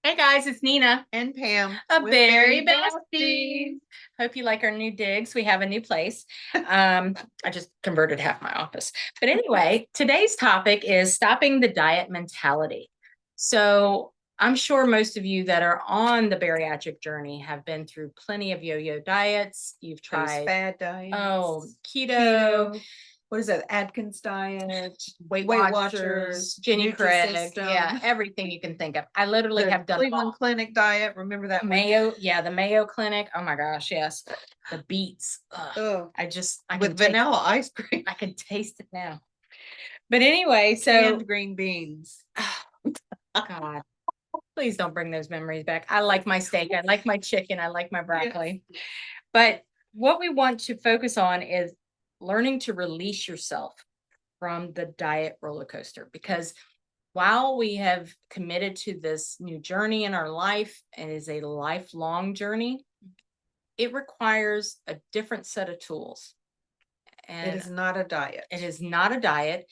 Hey guys, it's Nina, And Pam a with Berry Bari-Bestiez. Besties. Hope you like our new digs. We have a new place. I just converted half my office. But anyway, today's topic is stopping the diet mentality. So I'm sure most of you that are on the bariatric journey have been through plenty of yo-yo diets. You've Those tried, fad diets. keto, What is that? Atkins diet, Weight Weight Watchers, Jenny Craig, yeah, Nutrisystem, everything you can think of. I literally the have done them Cleveland all. Clinic diet. Remember that one? Mayo, yeah, the Mayo Clinic. Oh my gosh, yes. The beets. Oh, I with vanilla ice cream, I can taste it now. But anyway, so canned green beans. God, please don't bring those memories back. I like my steak, I like my chicken, I like my broccoli. Yes. But what we want to focus on is learning to release yourself from the diet roller coaster, because while we have committed to this new journey in our life and is a lifelong journey, it requires a different set of tools. It And is not a diet. it is not a diet.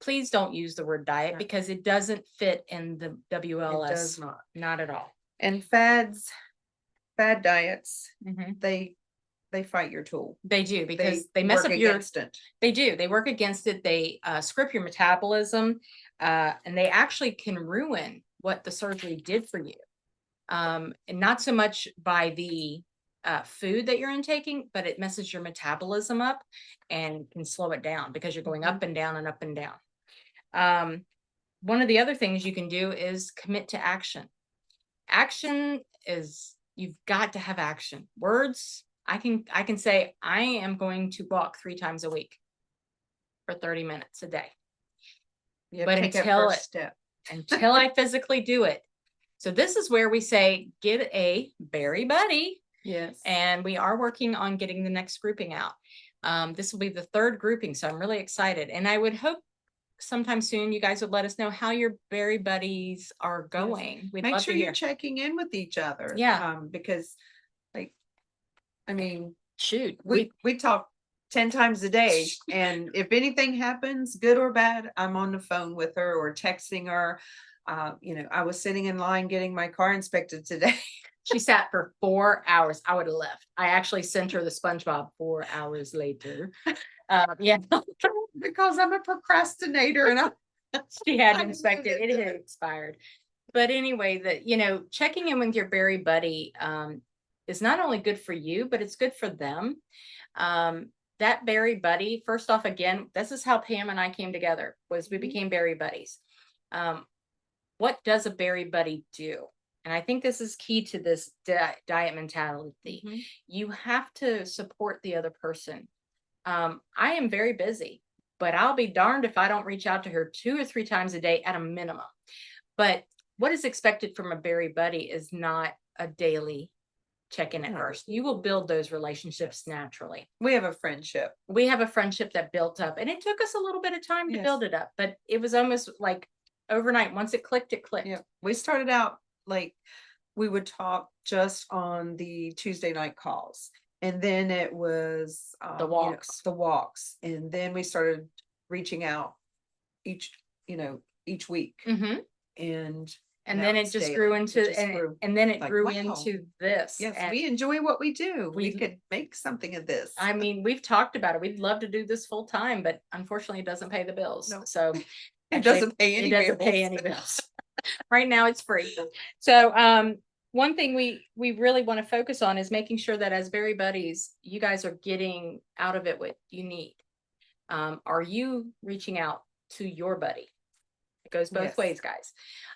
Please don't use the word diet because it doesn't fit in the WLS. It does not at all. And fad diets, Mhm. they fight your tool. They do, because they mess work up your. against it. They do. They work against it. They script your metabolism, and they actually can ruin what the surgery did for you. And not so much by the food that you're intaking, but it messes your metabolism up and can slow it down because you're going up and down and up and down. One of the other things you can do is commit to action. Action is, you've got to have action. Words, I can say I am going to walk 3 times a week for 30 minutes a day. But until I physically do it. So this is where we say, get a berry buddy. Yes. And we are working on getting the next grouping out. This will be the 3rd grouping, so I'm really excited. And I would hope sometime soon you guys would let us know how your berry buddies are going. Yes. Make sure you're checking in with each other. Yeah. Because, like, I mean, shoot, we talk 10 times a day, and if anything happens, good or bad, I'm on the phone with her or texting her. I was sitting in line getting my car inspected today. She sat for 4 hours. I would have left. I actually sent her the SpongeBob 4 hours later. Yeah, because I'm a procrastinator, and she had inspected. It had expired. But anyway, checking in with your berry buddy is not only good for you, but it's good for them. That berry buddy, first off, again, this is how Pam and I came together, was we became berry buddies. What does a berry buddy do? And I think this is key to this diet mentality. Mm-hmm. You have to support the other person. I am very busy, but I'll be darned if I don't reach out to her 2 or 3 times a day at a minimum. But what is expected from a berry buddy is not a daily check-in at first. You will build those relationships naturally. We have a friendship. We have a friendship that built up, and it took us a little bit of time to build it up, but it was almost like overnight. Once it clicked, it clicked. Yeah. We started out like we would talk just on the Tuesday night calls, and then it was the walks, and then we started reaching out each week. Mm-hmm. And then it just grew into into this. Yes, we enjoy what we do. We could make something of this. I mean, we've talked about it. We'd love to do this full time, but unfortunately it doesn't pay the bills. No. So it doesn't pay any bills. Right now it's free. So one thing we really want to focus on is making sure that as berry buddies, you guys are getting out of it what you need. Are you reaching out to your buddy? It goes both ways, guys.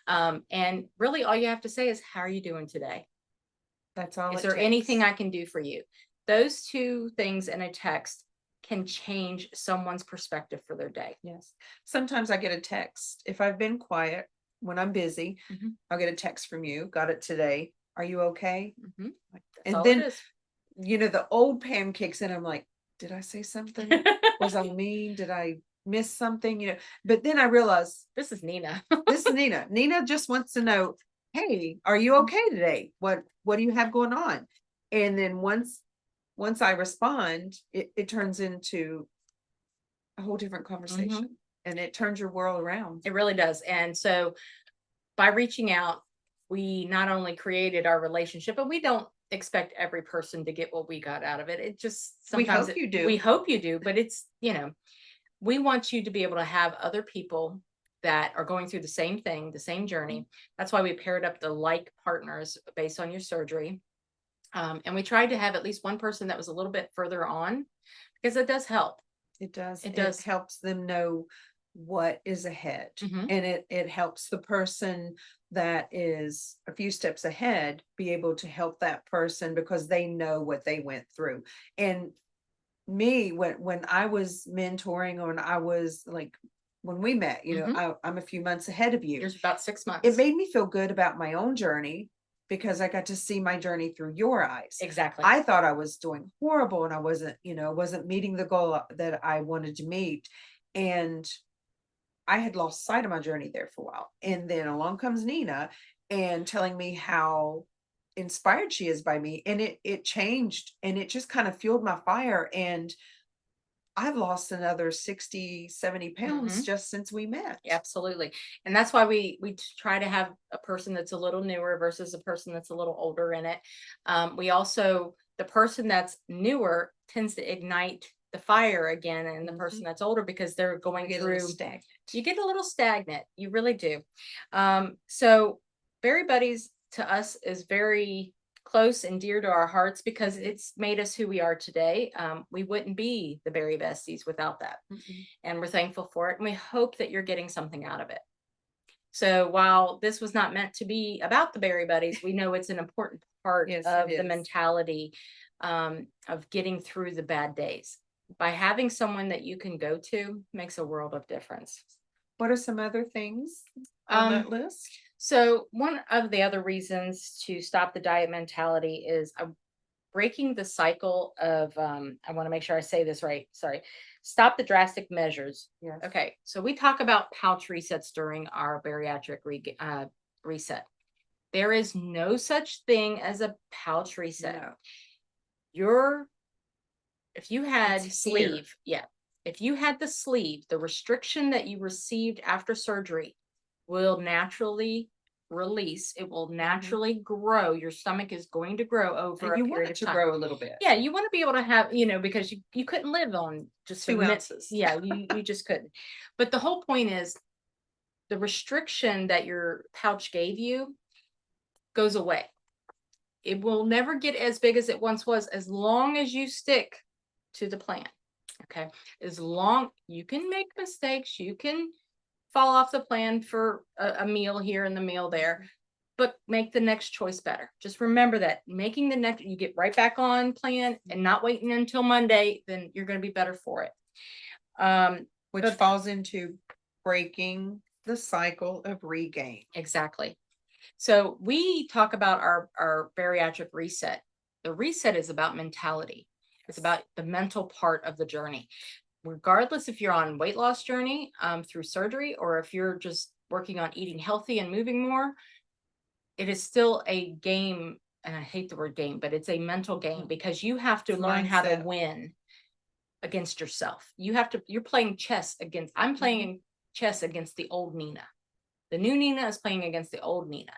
And really all you have to say is, how are you doing today? That's all. Is there anything I can do for you? Those 2 things in a text can change someone's perspective for their day. Yes. Sometimes I get a text. If I've been quiet when I'm busy, mm-hmm. I'll get a text from you. Got it today. Are you okay? Mm-hmm. And then, the old Pam kicks in. I'm like, did I say something? Was I mean? Did I miss something? But then I realized this is Nina. This is Nina. Nina just wants to know, hey, are you okay today? What do you have going on? And then once I respond, it turns into a whole different conversation. Mm-hmm. And it turns your world around. It really does. And so by reaching out, we not only created our relationship, but we don't expect every person to get what we got out of it. It just We sometimes hope you do. we hope you do, but it's, we want you to be able to have other people that are going through the same thing, the same journey. That's why we paired up the like partners based on your surgery. And we tried to have at least one person that was a little bit further on, because it does help. It does. It does. helps them know what is ahead. Mhm. And it helps the person that is a few steps ahead be able to help that person because they know what they went through. And me, when I was mentoring, or when I was like, when we met, I'm a few months ahead of you. There's about 6 months. It made me feel good about my own journey because I got to see my journey through your eyes. Exactly. I thought I was doing horrible and I wasn't meeting the goal that I wanted to meet. And I had lost sight of my journey there for a while. And then along comes Nina and telling me how inspired she is by me. And it changed, and it just kind of fueled my fire. And I've lost another 60, 70 pounds just since we met. Absolutely. And that's why we try to have a person that's a little newer versus a person that's a little older in it. We also, the person that's newer tends to ignite the fire again, and the person that's older, because they're going through, Stagnant. you get a little stagnant. You really do. So Bari-Bestiez to us is very close and dear to our hearts because it's made us who we are today. We wouldn't be the Bari-Bestiez without that. And we're thankful for it. And we hope that you're getting something out of it. So while this was not meant to be about the Bari-Bestiez, we know it's an important part of the mentality of getting through the bad days. By having someone that you can go to makes a world of difference. What are some other things on that list? So one of the other reasons to stop the diet mentality is breaking the cycle of, I want to make sure I say this right. Sorry. Stop the drastic measures. Yes. Okay. So we talk about pouch resets during our bariatric reset. There is no such thing as a pouch reset. No. If you had sleeve, if you had the sleeve, the restriction that you received after surgery will naturally release. It will naturally grow. Your stomach is going to grow over a period of time. Grow a little bit. Yeah, you want to be able to have, because you couldn't live on just 2 ounces. Yeah, you just couldn't. But the whole point is the restriction that your pouch gave you goes away. It will never get as big as it once was, as long as you stick to the plan. Okay. As long you can make mistakes, you can fall off the plan for a meal here and the meal there, but make the next choice better. Just remember that making the next, you get right back on plan and not waiting until Monday, then you're going to be better for it. Which falls into breaking the cycle of regain. Exactly. So we talk about our bariatric reset. The reset is about mentality. It's about the mental part of the journey. Regardless if you're on weight loss journey through surgery, or if you're just working on eating healthy and moving more, it is still a game. And I hate the word game, but it's a mental game, because you have to learn how to win against yourself. You're playing chess against, I'm playing chess against the old Nina. The new Nina is playing against the old Nina.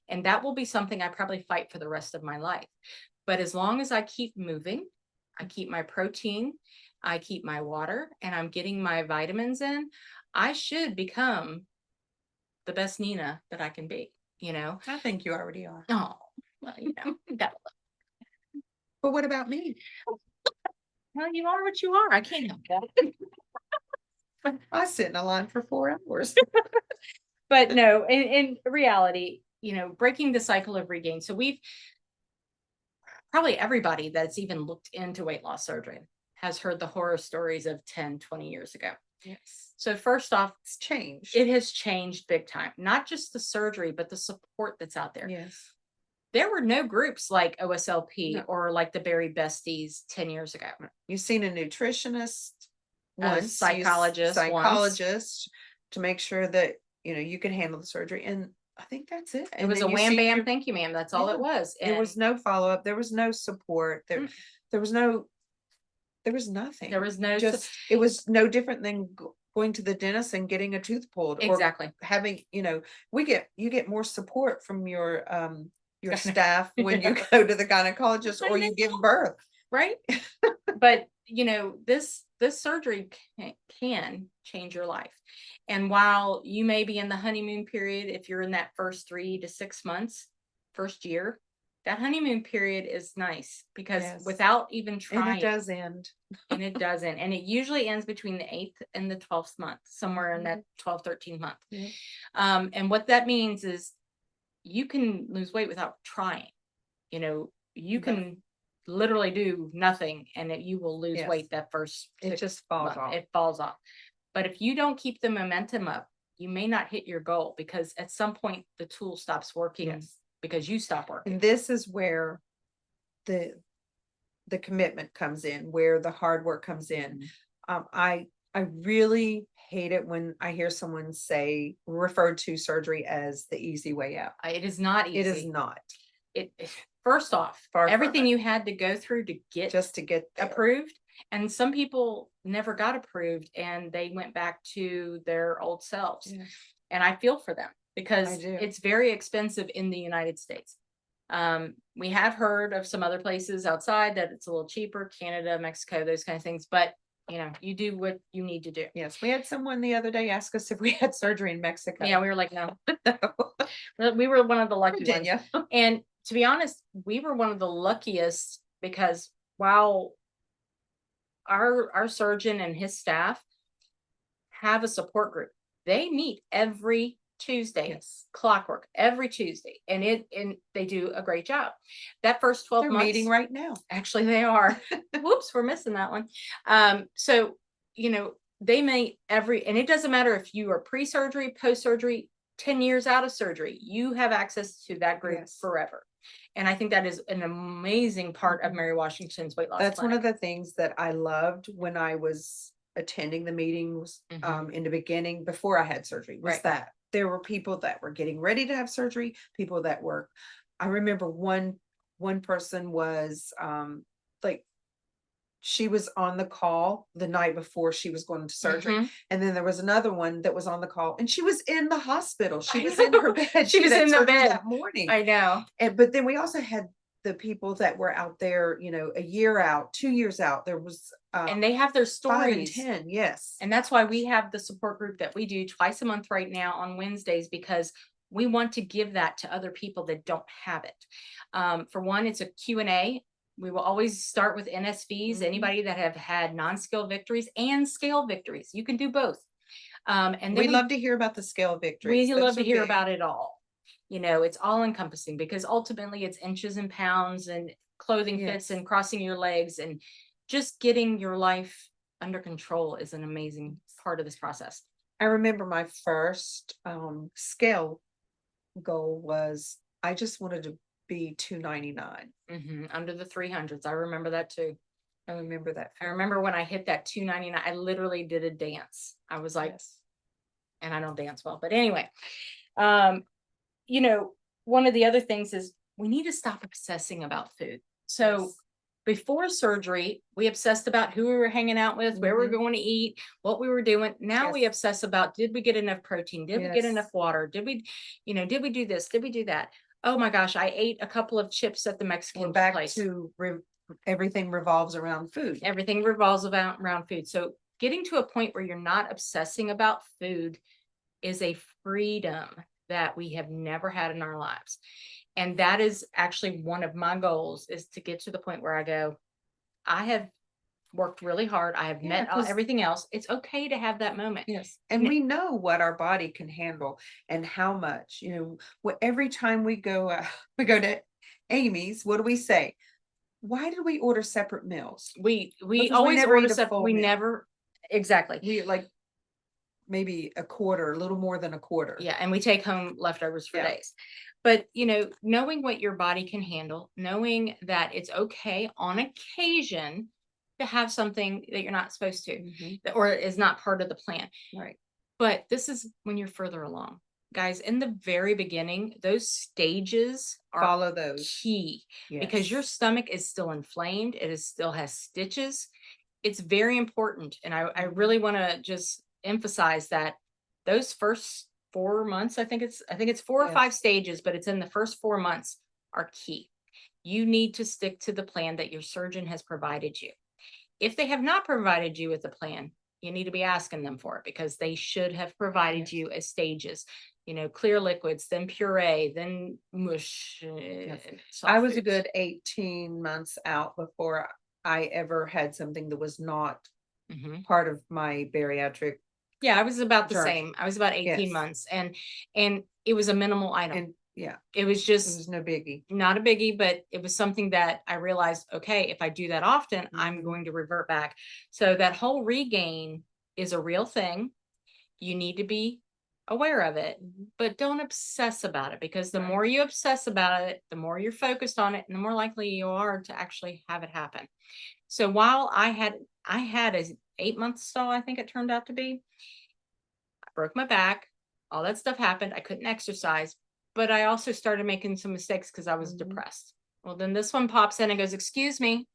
And that will be something I probably fight for the rest of my life. But as long as I keep moving, I keep my protein, I keep my water, and I'm getting my vitamins in, I should become the best Nina that I can be, I think you already are. Oh, well, gotta love. But what about me? Well, you are what you are. I can't help that. I sit in a line for 4 hours. But no, in reality, breaking the cycle of regain. So we've probably, everybody that's even looked into weight loss surgery has heard the horror stories of 10, 20 years ago. Yes. So first off, it's changed. It has changed big time. Not just the surgery, but the support that's out there. Yes. There were no groups like OSLP or like the Bari-Bestiez 10 years ago. You've seen a nutritionist, once, psychologist to make sure that you can handle the surgery, and I think that's it. It was a wham bam, thank you, ma'am. That's all it was. There was no follow up. There was no support. There was nothing. There was no it was no different than going to the dentist and getting a tooth pulled. Or Exactly. having, you get more support from your Gyne- staff when you Yeah. go to the gynecologist I or you know. give birth. Right? But this surgery can change your life. And while you may be in the honeymoon period, if you're in that first 3 to 6 months, first year, that honeymoon period is nice because Yes. without even And trying, it does end. and it doesn't, and it usually ends between the 8th and the 12th month, somewhere in that 12, 13 month. Yeah. And what that means is you can lose weight without trying. You Yeah. can literally do nothing and you will lose Yes. weight that first It just falls off. It falls off. But if you don't keep the momentum up, you may not hit your goal because at some point the tool stops working. Yes. Because you stop working. And this is where the commitment comes in, where the hard work comes in. I really hate it when I hear someone refer to surgery as the easy way out. It is not easy. It is not. It first off, Far from everything it. you had to go through to get there. approved, and some people never got approved and they went back to their old selves. Yeah. And I feel for them because I do. it's very expensive in the United States. We have heard of some other places outside that it's a little cheaper, Canada, Mexico, those kind of things, but you do what you need to do. Yes, we had someone the other day ask us if we had surgery in Mexico. Yeah, we were like, no. We were one of the lucky ones. Virginia. And to be honest, we were one of the luckiest because while our surgeon and his staff have a support group, they meet every Tuesday. Yes. Clockwork every Tuesday, and they do a great job. That first 12 They're months meeting right now. Actually, they are. Whoops, we're missing that one. So they may and it doesn't matter if you are pre-surgery, post-surgery, 10 years out of surgery, you have access to that group Yes. forever. And I think that is an amazing part of Mary Washington's weight loss That's clinic. one of the things that I loved when I was attending the meetings in the beginning before I had surgery, was Right. that there were people that were getting ready to have surgery, people that were, I remember one person was like, she was on the call the night before she was going to surgery. Mhm. And then there was another one that was on the call and she was in the hospital. She I was know. in her bed. She was had in the surgery bed that morning. I know. But then we also had the people that were out there, a year out, 2 years out. There was And they have their 5 and stories. 10. Yes. And that's why we have the support group that we do twice a month right now on Wednesdays, because we want to give that to other people that don't have it. For one, it's a Q&A. We will always start with NSVs, Mhm. anybody that have had non-scale victories and scale victories. You can do both. And then we love to hear about the scale victories. we Those love to are hear big. about it all. It's all encompassing because ultimately it's inches and pounds and clothing fits Yes. and crossing your legs, and just getting your life under control is an amazing part of this process. I remember my first scale goal was I just wanted to be 299. Under the 300s. I remember that too. I remember that. I remember when I hit that 299, I literally did a dance. I was like, Yes. and I don't dance well, but anyway, one of the other things is we need to stop obsessing about food. So Yes. before surgery, we obsessed about who we were hanging out with, where we were going to eat, what we were doing. Now we Yes. obsess about, did we get enough protein? Did we get Yes. enough water? Did we do this? Did we do that? Oh my gosh, I ate a couple of chips at the Mexican We're back place. to everything revolves around food. Everything revolves around food. So getting to a point where you're not obsessing about food is a freedom that we have never had in our lives. And that is actually one of my goals, is to get to the point where I go, I have worked really hard. I have met 'cause- everything else. It's okay to have that moment. Yes. And we know what our body can handle and how much, every time we go to Amy's, what do we say? Why did we order separate meals? We Because we always never order eat a stuff. full We meal. never, exactly. We like maybe a quarter, a little more than a quarter. Yeah, and we take home leftovers for Yeah. days. But knowing what your body can handle, knowing that it's okay on occasion to have something that you're not supposed to, Mhm. or is not part of the plan. Right. But this is when you're further along. Guys, in the very beginning, those stages are Follow those. key, because your Yes. stomach is still inflamed. Still has stitches. It's very important. And I really want to just emphasize that those first 4 months, I think it's 4 or Yes. 5 stages, but it's in the first 4 months are key. You need to stick to the plan that your surgeon has provided you. If they have not provided you with a plan, you need to be asking them for it, because they should have provided Yes. you as stages, clear liquids, then puree, then mush. I soft was a foods. good 18 months out before I ever had something that was not Mhm. part of my bariatric. Yeah, I was about the Journey. same. I was about 18 Yes. months, and it was a minimal item. And yeah, It was it just was no biggie. not a biggie, but it was something that I realized, okay, if I do that often, I'm Mhm. going to revert back. So that whole regain is a real thing. You need to be aware of it, but don't obsess about it, because the Right. more you obsess about it, the more you're focused on it, and the more likely you are to actually have it happen. So while I had a 8 month stall, I think it turned out to be. I broke my back, all that stuff happened. I couldn't exercise, but I also started making some mistakes because I was Mhm. depressed. Well, then this one pops in and goes, "Excuse me,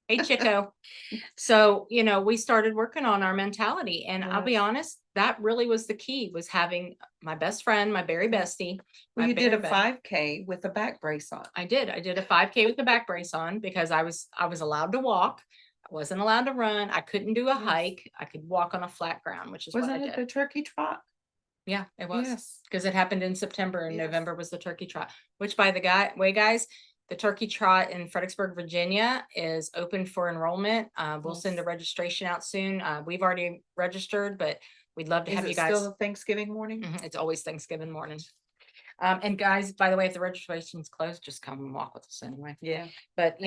hey Chico." So, we started working on our mentality, and I'll be Yes. honest, that really was the key, was having my best friend, my berry bestie, Well, my you did a berry bud- 5K with a back brace on. I did. I did a 5K with the back brace on, because I was allowed to walk. I wasn't allowed to run. I couldn't do a Yes. hike. I could walk on a flat ground, which is what I Wasn't it did. the turkey trot? Yeah, it was. Yes. Because it happened in September, and Yes. November was the turkey trot, which, by the way, guys, the turkey trot in Fredericksburg, Virginia is open for enrollment. We'll send the Yes. registration out soon. We've already registered, but we'd love to Is have it you guys. still Thanksgiving morning? It's always Thanksgiving morning. And guys, by the way, if the registration's closed, just come and walk with us anyway. Yeah. But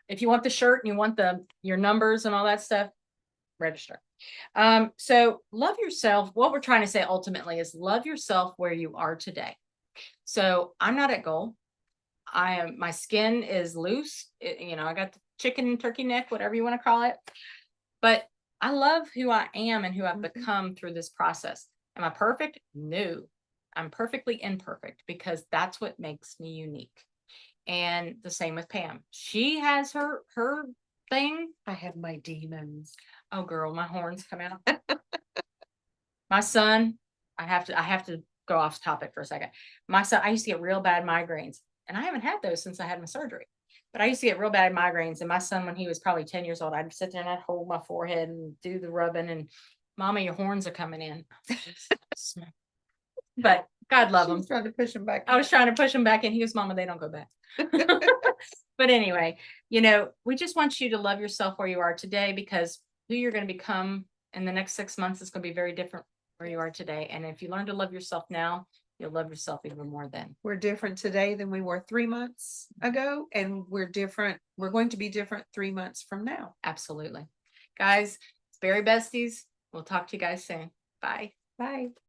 if you want the shirt and you want your numbers and all that stuff, register. So love yourself. What we're trying to say ultimately is love yourself where you are today. So I'm not at goal. My skin is loose. I got the chicken and turkey neck, whatever you want to call it. But I love who I am and who I've Mhm. become through this process. Am I perfect? No. I'm perfectly imperfect, because that's what makes me unique. And the same with Pam. She has her thing. I have my demons. Oh girl, my horns come out. My son, I have to go off topic for a second. My son, I used to get real bad migraines, and I haven't had those since I had my surgery. But I used to get real bad migraines, and my son, when he was probably 10 years old, I'd sit there and I'd hold my forehead and do the rubbing, and Mama, your horns are coming in. But God love She him. was trying to push him back. I was trying to push him back in. He was, Mama, they don't go back. But anyway, we just want you to love yourself where you are today, because who you're going to become in the next 6 months is going to be very different where you are today. And if you learn to love yourself now, you'll love yourself even more then. We're different today than we were 3 months ago, and we're different. We're going to be different 3 months from now. Absolutely. Guys, it's Bari-Bestiez. We'll talk to you guys soon. Bye. Bye.